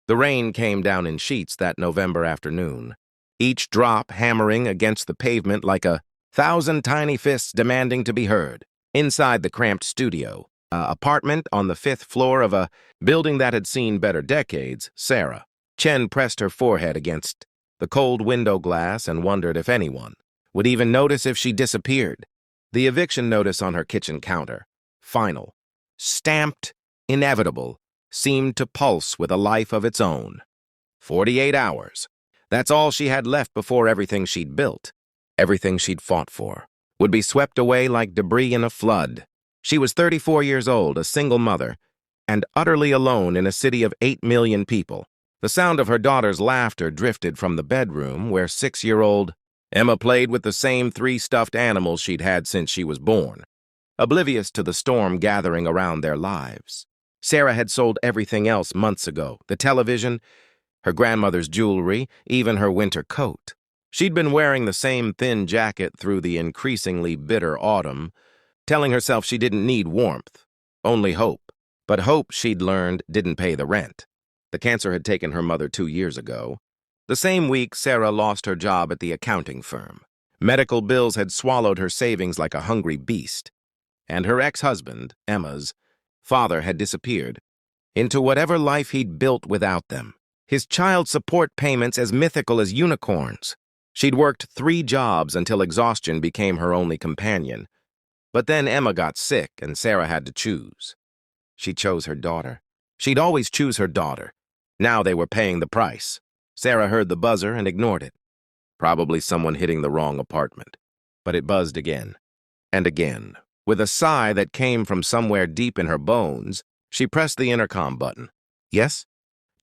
The rain came down in sheets that November afternoon, each drop hammering against the pavement like 1,000 tiny fists demanding to be heard. Inside the cramped studio, apartment on the 5th floor of a building that had seen better decades, Sarah Chen pressed her forehead against the cold window glass and wondered if anyone would even notice if she disappeared. The eviction notice on her kitchen counter, final, stamped, inevitable, seemed to pulse with a life of its own. 48 hours. That's all she had left before everything she'd built, everything she'd fought for, would be swept away like debris in a flood. She was 34 years old, a single mother, and utterly alone in a city of 8 million people. The sound of her daughter's laughter drifted from the bedroom where 6-year-old Emma played with the same 3 stuffed animals she'd had since she was born, oblivious to the storm gathering around their lives. Sarah had sold everything else months ago, the television, her grandmother's jewelry, even her winter coat. She'd been wearing the same thin jacket through the increasingly bitter autumn, telling herself she didn't need warmth, only hope. But hope, she'd learned, didn't pay the rent. The cancer had taken her mother 2 years ago. The same week, Sarah lost her job at the accounting firm. Medical bills had swallowed her savings like a hungry beast. And her ex-husband, Emma's, father had disappeared into whatever life he'd built without them. His child support payments as mythical as unicorns. She'd worked 3 jobs until exhaustion became her only companion. But then Emma got sick and Sarah had to choose. She chose her daughter. She'd always choose her daughter. Now they were paying the price. Sarah heard the buzzer and ignored it. Probably someone hitting the wrong apartment. But it buzzed again and again. With a sigh that came from somewhere deep in her bones, she pressed the intercom button. Yes?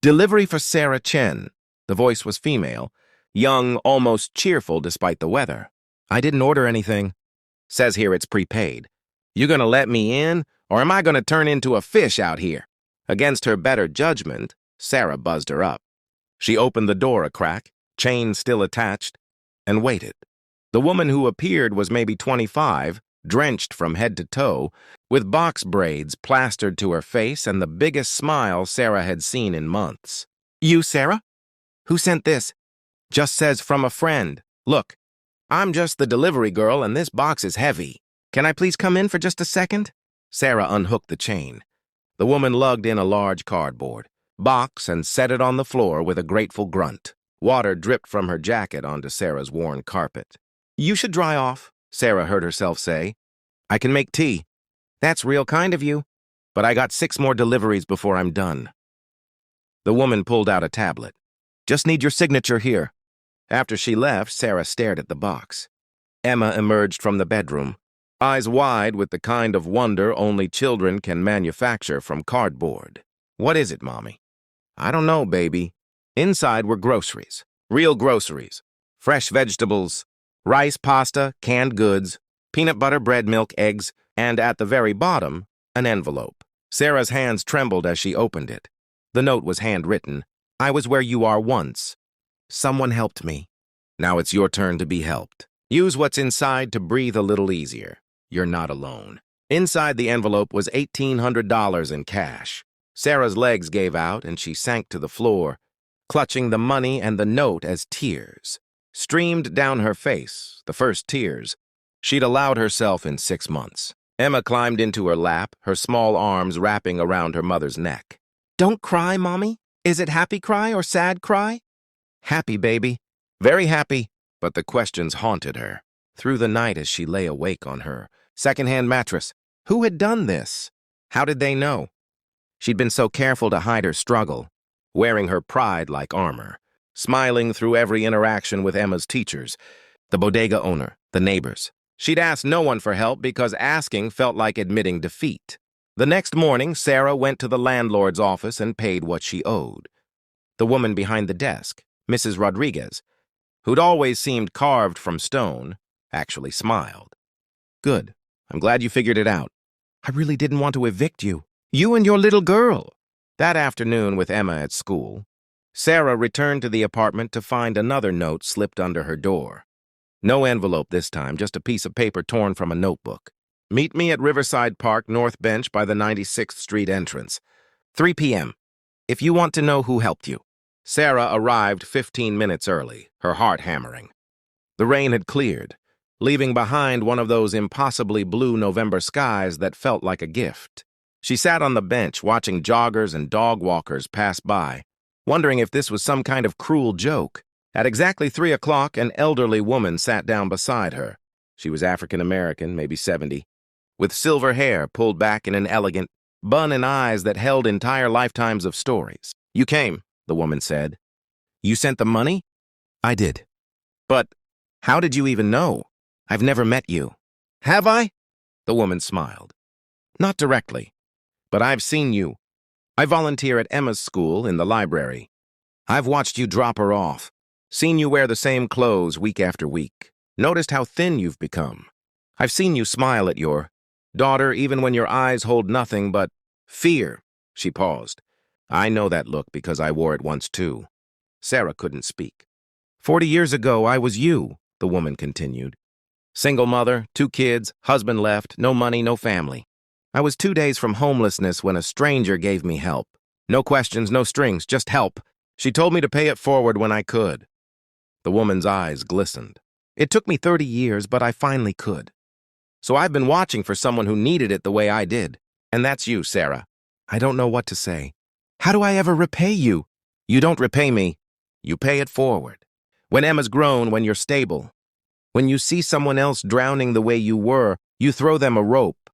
Delivery for Sarah Chen. The voice was female, young, almost cheerful despite the weather. I didn't order anything. Says here it's prepaid. You gonna let me in, or am I gonna turn into a fish out here? Against her better judgment, Sarah buzzed her up. She opened the door a crack, chain still attached, and waited. The woman who appeared was maybe 25, drenched from head to toe, with box braids plastered to her face and the biggest smile Sarah had seen in months. You, Sarah? Who sent this? Just says from a friend. Look, I'm just the delivery girl and this box is heavy. Can I please come in for just a second? Sarah unhooked the chain. The woman lugged in a large cardboard box and set it on the floor with a grateful grunt. Water dripped from her jacket onto Sarah's worn carpet. You should dry off, Sarah heard herself say. I can make tea. That's real kind of you. But I got 6 more deliveries before I'm done. The woman pulled out a tablet. Just need your signature here. After she left, Sarah stared at the box. Emma emerged from the bedroom, eyes wide with the kind of wonder only children can manufacture from cardboard. What is it, Mommy? I don't know, baby. Inside were groceries. Real groceries. Fresh vegetables, rice, pasta, canned goods, peanut butter, bread, milk, eggs, and at the very bottom, an envelope. Sarah's hands trembled as she opened it. The note was handwritten. I was where you are once. Someone helped me. Now it's your turn to be helped. Use what's inside to breathe a little easier. You're not alone. Inside the envelope was $1,800 in cash. Sarah's legs gave out and she sank to the floor, clutching the money and the note as tears streamed down her face, the first tears she'd allowed herself in 6 months. Emma climbed into her lap, her small arms wrapping around her mother's neck. Don't cry, Mommy. Is it happy cry or sad cry? Happy, baby. Very happy. But the questions haunted her through the night as she lay awake on her secondhand mattress. Who had done this? How did they know? She'd been so careful to hide her struggle, wearing her pride like armor, smiling through every interaction with Emma's teachers, the bodega owner, the neighbors. She'd asked no one for help because asking felt like admitting defeat. The next morning, Sarah went to the landlord's office and paid what she owed. The woman behind the desk, Mrs. Rodriguez, who'd always seemed carved from stone, actually smiled. Good. I'm glad you figured it out. I really didn't want to evict you. You and your little girl. That afternoon with Emma at school, Sarah returned to the apartment to find another note slipped under her door. No envelope this time, just a piece of paper torn from a notebook. Meet me at Riverside Park North Bench by the 96th Street entrance. 3 p.m. if you want to know who helped you. Sarah arrived 15 minutes early, her heart hammering. The rain had cleared, leaving behind one of those impossibly blue November skies that felt like a gift. She sat on the bench watching joggers and dog walkers pass by, wondering if this was some kind of cruel joke. At exactly 3 o'clock, an elderly woman sat down beside her. She was African American, maybe 70, with silver hair pulled back in an elegant bun and eyes that held entire lifetimes of stories. "You came," the woman said. "You sent the money?" "I did." "But how did you even know? I've never met you." "Have I?" The woman smiled. "Not directly, but I've seen you. I volunteer at Emma's school in the library. I've watched you drop her off, seen you wear the same clothes week after week, noticed how thin you've become. I've seen you smile at your daughter even when your eyes hold nothing but fear." She paused. "I know that look because I wore it once too." Sarah couldn't speak. 40 years ago, I was you," the woman continued. "Single mother, 2 kids, husband left, no money, no family. I was 2 days from homelessness when a stranger gave me help. No questions, no strings, just help. She told me to pay it forward when I could." The woman's eyes glistened. "It took me 30 years, but I finally could. So I've been watching for someone who needed it the way I did. And that's you, Sarah." "I don't know what to say. How do I ever repay you?" "You don't repay me. You pay it forward. When Emma's grown, when you're stable. When you see someone else drowning the way you were, you throw them a rope.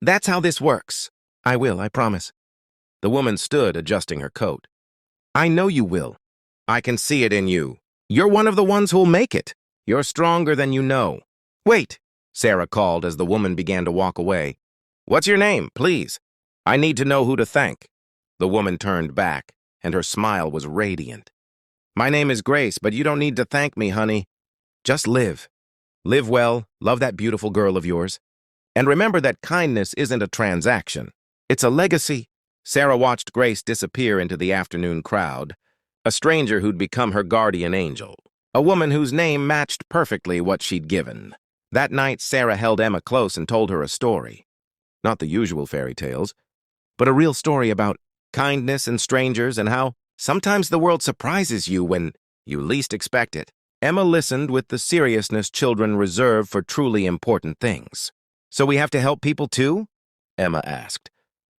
That's how this works." "I will, I promise." The woman stood, adjusting her coat. "I know you will. I can see it in you. You're one of the ones who'll make it. You're stronger than you know." "Wait," Sarah called as the woman began to walk away. "What's your name, please? I need to know who to thank." The woman turned back, and her smile was radiant. "My name is Grace, but you don't need to thank me, honey. Just live. Live well, love that beautiful girl of yours. And remember that kindness isn't a transaction. It's a legacy." Sarah watched Grace disappear into the afternoon crowd, a stranger who'd become her guardian angel, a woman whose name matched perfectly what she'd given. That night, Sarah held Emma close and told her a story. Not the usual fairy tales, but a real story about kindness and strangers and how sometimes the world surprises you when you least expect it. Emma listened with the seriousness children reserve for truly important things. "So we have to help people too?" Emma asked.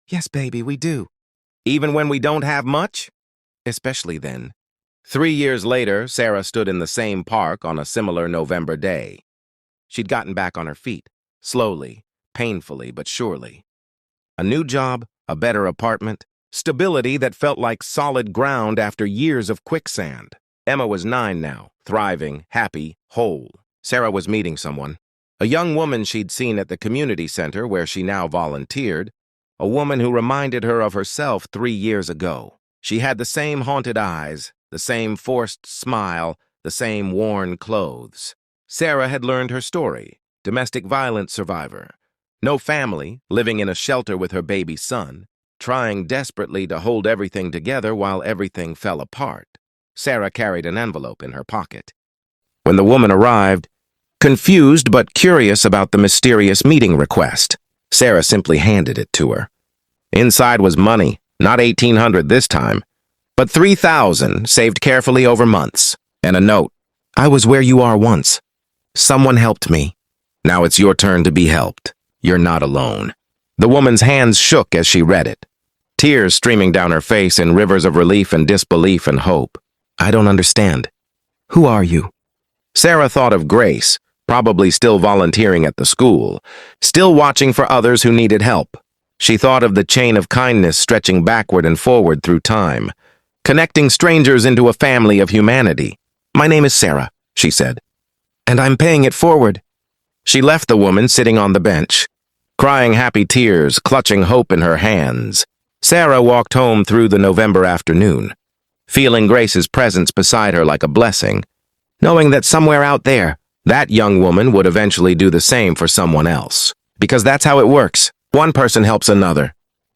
"Yes, baby, we do. Even when we don't have much?" "Especially then." 3 years later, Sarah stood in the same park on a similar November day. She'd gotten back on her feet, slowly, painfully but surely. A new job, a better apartment, stability that felt like solid ground after years of quicksand. Emma was 9 now, thriving, happy, whole. Sarah was meeting someone. A young woman she'd seen at the community center where she now volunteered, a woman who reminded her of herself 3 years ago. She had the same haunted eyes, the same forced smile, the same worn clothes. Sarah had learned her story, domestic violence survivor. No family, living in a shelter with her baby son, trying desperately to hold everything together while everything fell apart. Sarah carried an envelope in her pocket. When the woman arrived, confused but curious about the mysterious meeting request, Sarah simply handed it to her. Inside was money, not $1,800 this time, but $3,000 saved carefully over months, and a note. "I was where you are once. Someone helped me. Now it's your turn to be helped. You're not alone." The woman's hands shook as she read it, tears streaming down her face in rivers of relief and disbelief and hope. "I don't understand. Who are you?" Sarah thought of Grace, probably still volunteering at the school, still watching for others who needed help. She thought of the chain of kindness stretching backward and forward through time, connecting strangers into a family of humanity. "My name is Sarah," she said, "and I'm paying it forward." She left the woman sitting on the bench, crying happy tears, clutching hope in her hands. Sarah walked home through the November afternoon, feeling Grace's presence beside her like a blessing, knowing that somewhere out there, that young woman would eventually do the same for someone else. Because that's how it works. One person helps another,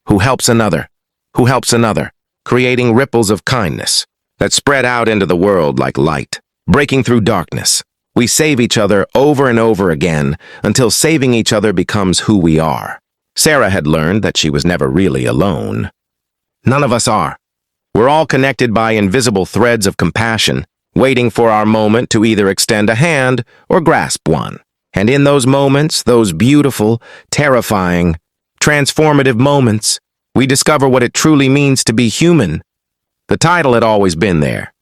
who helps another, who helps another, creating ripples of kindness that spread out into the world like light, breaking through darkness. We save each other over and over again until saving each other becomes who we are. Sarah had learned that she was never really alone. None of us are. We're all connected by invisible threads of compassion, waiting for our moment to either extend a hand or grasp one. And in those moments, those beautiful, terrifying, transformative moments, we discover what it truly means to be human. The title had always been there,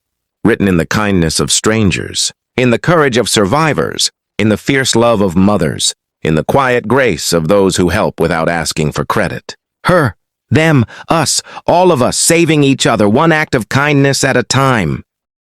written in the kindness of strangers, in the courage of survivors, in the fierce love of mothers, in the quiet grace of those who help without asking for credit. Her, them, us, all of us saving each other one act of kindness at a time.